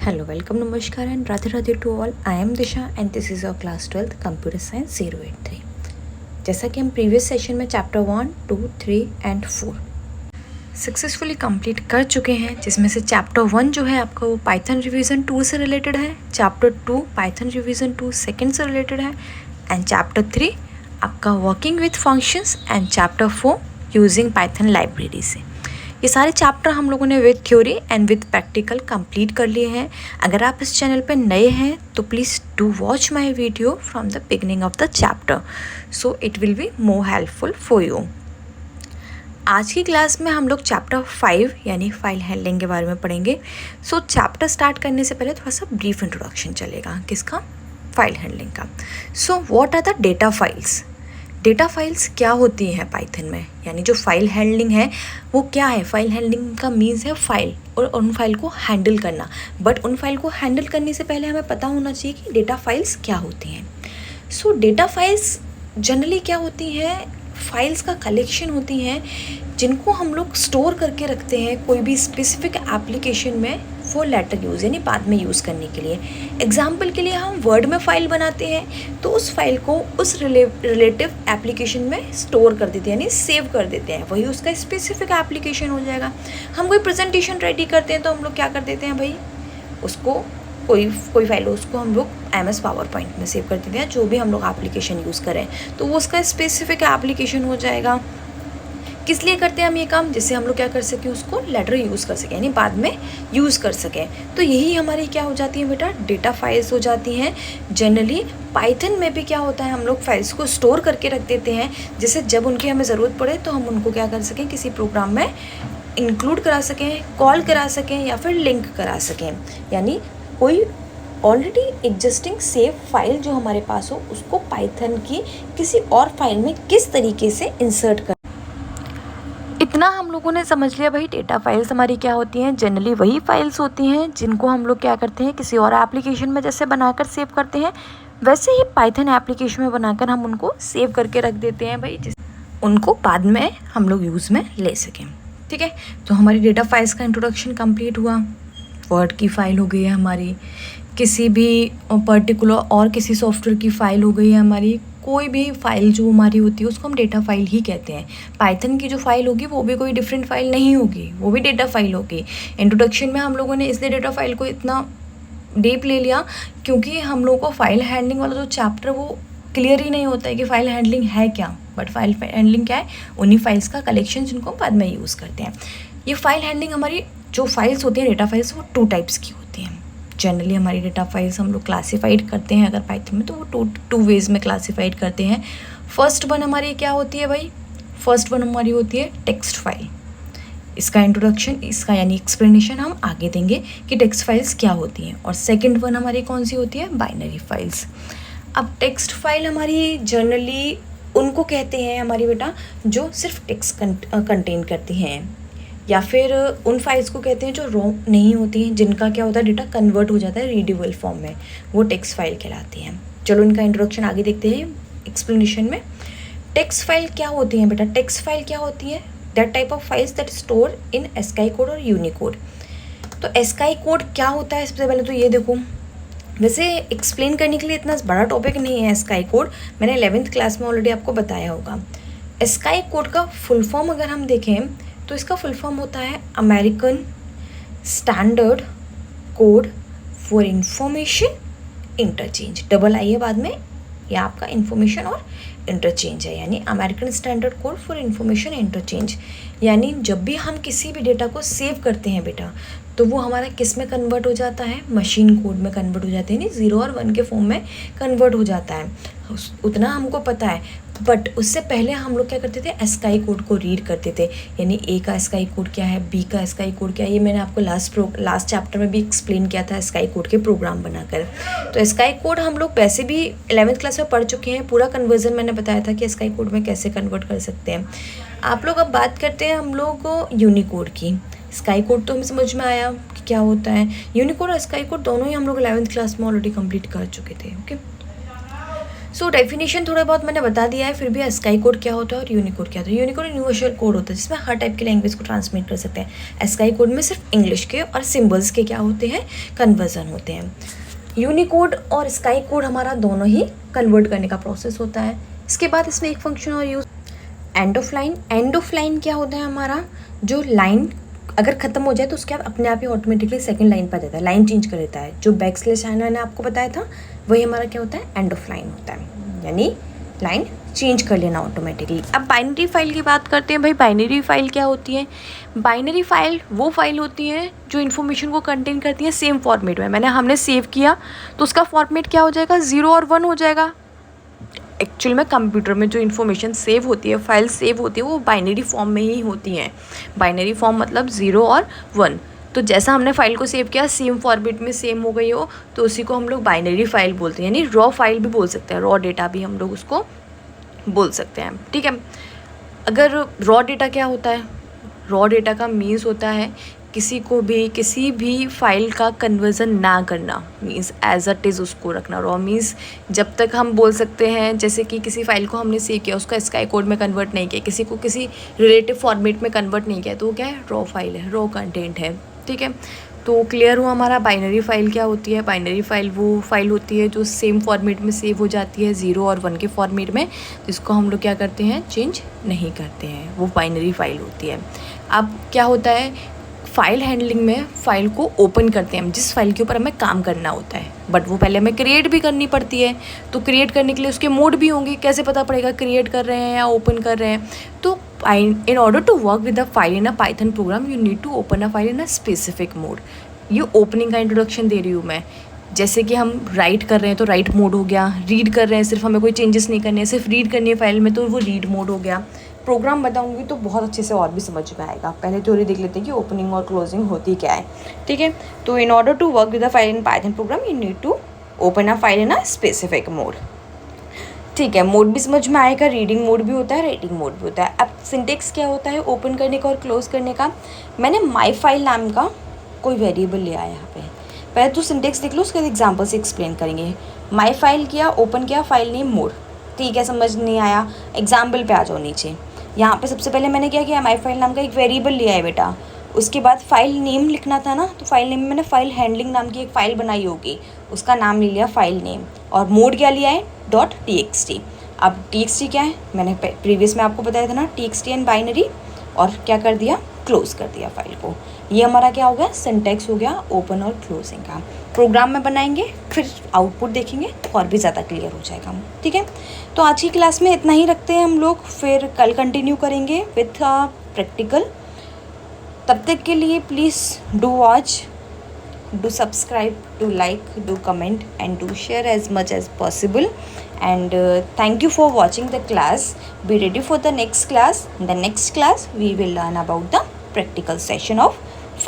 Hello, welcome, Namaskar and Radhe Radhe to all. I am Disha and this is our class 12th Computer Science 083. जैसा कि हम previous session में chapter 1, 2, 3 and 4 successfully complete कर चुके हैं, जिसमें से चैप्टर 1 जो है आपका वो पाइथन रिवीजन 2 से रिलेटेड है, चैप्टर 2 पाइथन रिवीजन 2 सेकेंड से रिलेटेड है एंड चैप्टर 3 आपका working with functions and chapter 4 using Python library से। ये सारे चैप्टर हम लोगों ने with theory and with practical complete कर लिए हैं। अगर आप इस चैनल पे नए हैं तो please do watch my video from the beginning of the chapter, so it will be more helpful for you. आज की क्लास में हम लोग चैप्टर 5 यानी फाइल हैंडलिंग के बारे में पढ़ेंगे। सो चैप्टर स्टार्ट करने से पहले थोड़ा सा ब्रीफ इंट्रोडक्शन चलेगा, किसका? फाइल हैंडलिंग का। So what are the data files? Data files क्या होती हैं पाइथन में, यानी जो फाइल हैंडलिंग है वो क्या है? फाइल हैंडलिंग का मीन्स है फाइल और उन फाइल को हैंडल करना, बट उन फाइल को हैंडल करने से पहले हमें पता होना चाहिए कि डेटा फाइल्स क्या होती हैं। सो डेटा फाइल्स जनरली क्या होती हैं? फाइल्स का कलेक्शन होती हैं जिनको हम लोग स्टोर करके रखते हैं कोई भी स्पेसिफिक एप्लीकेशन में फॉर लेटर यूज़, यानी बाद में यूज़ करने के लिए। एग्जाम्पल के लिए हम वर्ड में फ़ाइल बनाते हैं तो उस फाइल को उस रिलेटिव एप्लीकेशन में स्टोर कर देते हैं, यानी सेव कर देते हैं, वही उसका स्पेसिफिक एप्लीकेशन हो जाएगा। हम कोई प्रेजेंटेशन रेडी करते हैं तो हम लोग क्या कर देते हैं भाई, उसको कोई फाइल हो उसको हम लोग MS पावर पॉइंट में सेव कर देते हैं, जो भी हम लोग एप्लीकेशन यूज़ करें तो वो उसका स्पेसिफिक एप्लीकेशन हो जाएगा। किस लिए करते हैं हम ये काम? जिससे हम लोग क्या कर सकें, उसको लेटर यूज़ कर सकें, यानी बाद में यूज़ कर सकें। तो यही हमारी क्या हो जाती है बेटा, डेटा फाइल्स हो जाती हैं। जनरली पाइथन में भी क्या होता है, हम लोग फाइल्स को स्टोर करके रख देते हैं, जिससे जब उनकी हमें ज़रूरत पड़े तो हम उनको क्या कर सकें, किसी प्रोग्राम में इंक्लूड करा सकें, कॉल करा सकें या फिर लिंक करा सकें। यानी कोई ऑलरेडी एग्जिस्टिंग सेव फाइल जो हमारे पास हो उसको पाइथन की किसी और फाइल में किस तरीके से इंसर्ट कर, इतना हम लोगों ने समझ लिया भाई। डेटा फाइल्स हमारी क्या होती हैं? जनरली वही फाइल्स होती हैं जिनको हम लोग क्या करते हैं, किसी और एप्लीकेशन में जैसे बनाकर सेव करते हैं, वैसे ही पाइथन एप्लीकेशन में बनाकर हम उनको सेव करके रख देते हैं भाई, जिस उनको बाद में हम लोग यूज़ में ले सकें। ठीक है, तो हमारी डेटा फाइल्स का इंट्रोडक्शन कंप्लीट हुआ। वर्ड की फ़ाइल हो गई है हमारी, किसी भी पर्टिकुलर और किसी सॉफ्टवेयर की फ़ाइल हो गई है हमारी, कोई भी फ़ाइल जो हमारी होती है उसको हम डेटा फाइल ही कहते हैं। पाइथन की जो फाइल होगी वो भी कोई डिफरेंट फाइल नहीं होगी, वो भी डेटा फाइल होगी। इंट्रोडक्शन में हम लोगों ने इसलिए डेटा फाइल को इतना डीप ले लिया क्योंकि हम लोगों को फाइल हैंडलिंग वाला जो चैप्टर वो क्लियर ही नहीं होता है कि फ़ाइल हैंडलिंग है क्या। बट फाइल हैंडलिंग क्या है? उन्हीं फाइल्स का कलेक्शन जिनको हम बाद में यूज़ करते हैं। ये फाइल हैंडलिंग हमारी जो फाइल्स होती हैं डेटा फाइल्स, वो 2 टाइप्स की होती हैं। जनरली हमारी डेटा फाइल्स हम लोग क्लासीफाइड करते हैं अगर पाइथन में, तो वो टू वेज़ में क्लासीफाइड करते हैं। फर्स्ट वन हमारी क्या होती है भाई? फर्स्ट वन हमारी होती है टेक्स्ट फाइल। इसका इंट्रोडक्शन, इसका यानी एक्सप्लेनेशन हम आगे देंगे कि टेक्स्ट फाइल्स क्या होती हैं। और सेकंड वन हमारी कौन सी होती है? Binary files. अब टेक्स्ट फाइल हमारी जनरली उनको कहते हैं हमारी बेटा जो सिर्फ टेक्स्ट कंटेन करती हैं, या फिर उन फाइल्स को कहते हैं जो रॉ नहीं होती हैं, जिनका क्या होता है, डेटा कन्वर्ट हो जाता है रीडेबल फॉर्म में, वो टेक्स्ट फाइल कहलाती हैं। चलो इनका इंट्रोडक्शन आगे देखते हैं एक्सप्लेनेशन में। टेक्स्ट फाइल क्या होती हैं बेटा? टेक्स्ट फाइल क्या होती है? That type of files that store in ASCII code और यूनिकोड। तो एस्काई कोड क्या होता है? सबसे पहले तो ये देखो, वैसे एक्सप्लेन करने के लिए इतना बड़ा टॉपिक नहीं है एस्काई कोड, मैंने 11th क्लास में ऑलरेडी आपको बताया होगा। एस्काई कोड का फुल फॉर्म अगर हम देखें तो इसका फुल फॉर्म होता है American standard code for information interchange. Double आई है बाद में, यह आपका इंफॉर्मेशन और इंटरचेंज है, यानी American standard code for information interchange. यानी जब भी हम किसी भी डेटा को सेव करते हैं बेटा, तो वो हमारा किस में कन्वर्ट हो जाता है? मशीन कोड में कन्वर्ट हो जाते हैं, यानी 0 और 1 के फॉर्म में कन्वर्ट हो जाता है। उतना हमको पता है। बट उससे पहले हम लोग क्या करते थे? एस्काई कोड को रीड करते थे, यानी ए का एस्काई कोड क्या है, बी का एस्काई कोड क्या है। ये मैंने आपको लास्ट चैप्टर में भी एक्सप्लेन किया था एस्काई कोड के प्रोग्राम बनाकर। तो एस्काई कोड हम लोग वैसे भी 11th क्लास में पढ़ चुके हैं, पूरा कन्वर्जन मैंने बताया था कि एस्काई कोड में कैसे कन्वर्ट कर सकते हैं। आप लोग अब बात करते हैं हम लोग यूनिकोड की। स्काई कोड तो हमें समझ में आया कि क्या होता है। यूनिकोड और स्काई कोड दोनों ही हम लोग 11th क्लास में ऑलरेडी कंप्लीट कर चुके थे। ओके, सो डेफिनेशन थोड़ा बहुत मैंने बता दिया है, फिर भी स्काई कोड क्या होता है और यूनिकोड क्या होता है। यूनिकोड यूनिवर्सल कोड होता है जिसमें हर टाइप की लैंग्वेज को ट्रांसमिट कर सकते हैं। स्काई कोड में सिर्फ इंग्लिश के और सिम्बल्स के क्या होते हैं, कन्वर्जन होते हैं। यूनिकोड और स्काई कोड हमारा दोनों ही कन्वर्ट करने का प्रोसेस होता है। इसके बाद इसमें एक फंक्शन और use, end of line. End of line क्या होता है, हमारा जो लाइन अगर ख़त्म हो जाए तो उसके अपने आप ही ऑटोमेटिकली सेकंड लाइन पर देता है, लाइन चेंज कर देता है। जो बैकस्लैश मैंने आपको बताया था वही हमारा क्या होता है, एंड ऑफ लाइन होता है, यानी लाइन चेंज कर लेना ऑटोमेटिकली। अब बाइनरी फाइल की बात करते हैं भाई। बाइनरी फाइल क्या होती है? बाइनरी फाइल वो फाइल होती है जो इन्फॉर्मेशन को कंटेन करती है सेम फॉर्मेट में। हमने सेव किया तो उसका फॉर्मेट क्या हो जाएगा, 0 और 1 हो जाएगा। एक्चुअल में कंप्यूटर में जो इन्फॉर्मेशन सेव होती है, फाइल सेव होती है, वो बाइनरी फॉर्म में ही होती हैं। बाइनरी फॉर्म मतलब 0 और 1। तो जैसा हमने फाइल को सेव किया सेम फॉर्मेट में सेम हो गई हो तो उसी को हम लोग बाइनरी फाइल बोलते हैं, यानी रॉ फाइल भी बोल सकते हैं, रॉ डेटा भी हम लोग उसको बोल सकते हैं। ठीक है। अगर रॉ डेटा क्या होता है, रॉ डेटा का मीन्स होता है किसी भी फाइल का कन्वर्जन ना करना, मीन्स एज अ इज़ उसको रखना। रॉ मीन्स जब तक हम बोल सकते हैं, जैसे कि किसी फाइल को हमने सेव किया, उसका स्काई कोड में कन्वर्ट नहीं किया, किसी को किसी रिलेटिव फॉर्मेट में कन्वर्ट नहीं किया, तो वो क्या है, रॉ फाइल है, रॉ कंटेंट है। ठीक है। तो क्लियर हुआ हमारा बाइनरी फाइल क्या होती है। बाइनरी फाइल वो फाइल होती है जो सेम फॉर्मेट में सेव हो जाती है 0 और 1 के फॉर्मेट में, जिसको हम लोग क्या करते हैं, चेंज नहीं करते हैं, वो बाइनरी फाइल होती है। अब क्या होता है, फाइल हैंडलिंग में फ़ाइल को ओपन करते हैं हम, जिस फाइल के ऊपर हमें काम करना होता है, बट वो पहले हमें क्रिएट भी करनी पड़ती है। तो क्रिएट करने के लिए उसके मोड भी होंगे, कैसे पता पड़ेगा क्रिएट कर रहे हैं या ओपन कर रहे हैं। तो in order to work with a file in a Python program you need to open a file in a specific mode. ये ओपनिंग का इंट्रोडक्शन दे रही हूँ मैं। जैसे कि हम राइट कर रहे हैं तो राइट मोड हो गया, रीड कर रहे हैं सिर्फ हमें कोई चेंजेस नहीं करने हैं, सिर्फ रीड करनी है फाइल में, तो वो रीड मोड हो गया। प्रोग्राम बताऊंगी तो बहुत अच्छे से और भी समझ में आएगा। पहले थ्योरी देख लेते हैं कि ओपनिंग और क्लोजिंग होती क्या है। ठीक है। तो in order to work with a file in Python program you need to open a file in a specific mode. ठीक है। मोड भी समझ में आएगा, रीडिंग मोड भी होता है, राइटिंग मोड भी होता है। अब सिंटेक्स क्या होता है ओपन करने का और क्लोज करने का। मैंने माई फाइल नाम का कोई वेरिएबल लिया है यहाँ पे। पहले तो सिंटेक्स देख लो, उसके बाद एग्जाम्पल से एक्सप्लेन करेंगे। माई फाइल किया, ओपन किया, फाइल नेम मोड। ठीक है, समझ नहीं आया, एग्जाम्पल पे आ जाओ नीचे। यहाँ पे सबसे पहले मैंने क्या किया, माई फाइल नाम का एक वेरिएबल लिया है बेटा। उसके बाद फाइल नेम लिखना था ना, तो फाइल नेम में मैंने फाइल हैंडलिंग नाम की एक फ़ाइल बनाई होगी, उसका नाम ले लिया फाइल नेम। और मोड क्या लिया है, .txt। अब txt क्या है, मैंने प्रीवियस में आपको बताया था ना, txt एंड बाइनरी। और क्या कर दिया, क्लोज कर दिया फाइल को। ये हमारा क्या हो गया, सिंटेक्स हो गया ओपन और क्लोजिंग का। प्रोग्राम में बनाएंगे फिर आउटपुट देखेंगे और भी ज़्यादा क्लियर हो जाएगा। ठीक है। तो आज की क्लास में इतना ही रखते हैं हम लोग, फिर कल कंटिन्यू करेंगे विथ प्रैक्टिकल। तब तक के लिए please do watch, do subscribe, do like, do comment and do share as much as possible. And thank you for watching the class. Be ready for the next class. In the next class we will learn about the practical session of